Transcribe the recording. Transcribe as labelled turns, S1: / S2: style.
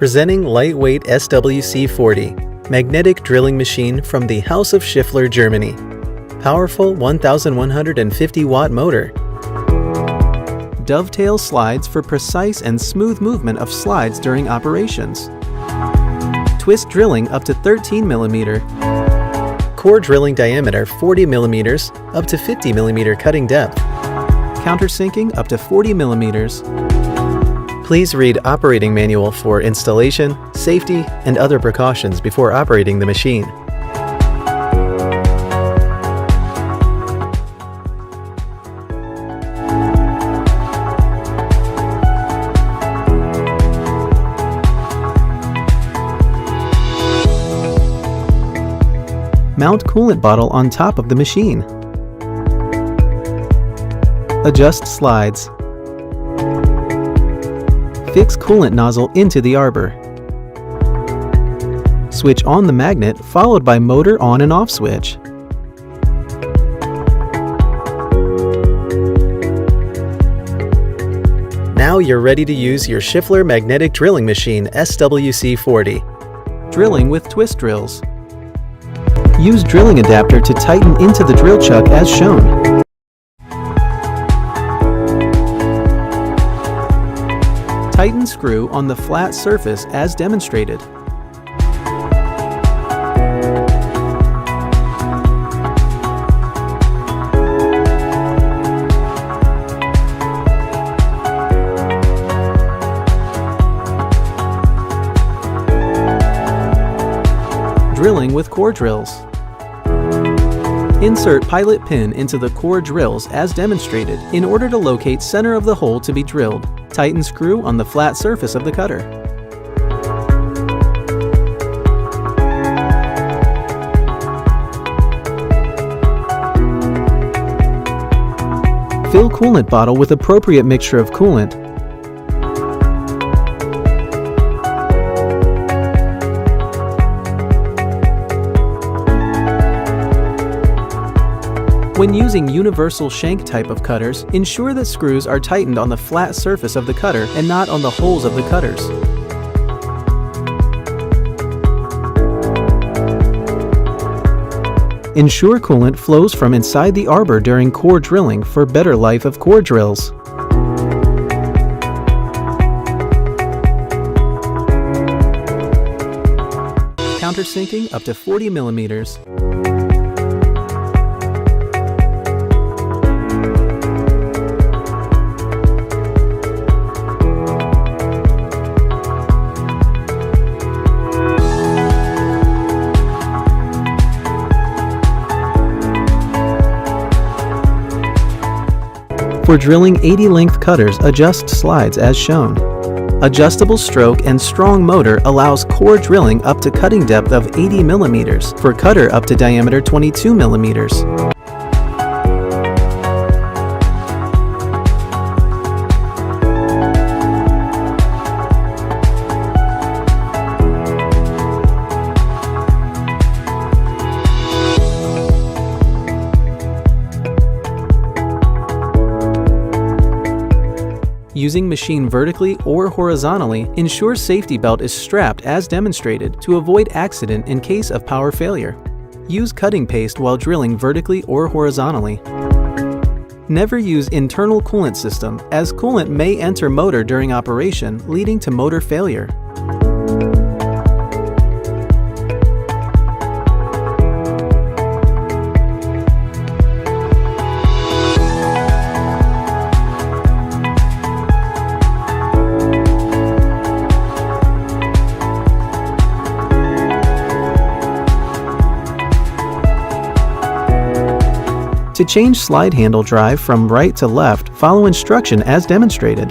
S1: Presenting lightweight SWC 40 magnetic drilling machine from the House of Schiffler, Germany. Powerful 1150 watt motor. Dovetail slides for precise and smooth movement of slides during operations. Twist drilling up to 13 mm. Core drilling diameter 40 mm up to 50 mm cutting depth. Countersinking up to 40 mm. Please read operating manual for installation, safety, and other precautions before operating the machine. Mount coolant bottle on top of the machine. Adjust slides. Fix coolant nozzle into the arbor. Switch on the magnet followed by motor on and off switch. Now you're ready to use your Schiffler magnetic drilling machine SWC 40. Drilling with twist drills. Use drilling adapter to tighten into the drill chuck as shown. Tighten screw on the flat surface as demonstrated. Drilling with core drills. Insert pilot pin into the core drills as demonstrated in order to locate center of the hole to be drilled. Tighten screw on the flat surface of the cutter. Fill coolant bottle with appropriate mixture of coolant. When using universal shank type of cutters, ensure that screws are tightened on the flat surface of the cutter and not on the holes of the cutters. Ensure coolant flows from inside the arbor during core drilling for better life of core drills. Countersinking up to 40 mm. For drilling 80 length cutters, adjust slides as shown. Adjustable stroke and strong motor allows core drilling up to cutting depth of 80 mm for cutter up to diameter 22 mm. Using machine vertically or horizontally, ensure safety belt is strapped as demonstrated to avoid accident in case of power failure. Use cutting paste while drilling vertically or horizontally. Never use internal coolant system, as coolant may enter motor during operation, leading to motor failure. To change slide handle drive from right to left, follow instruction as demonstrated.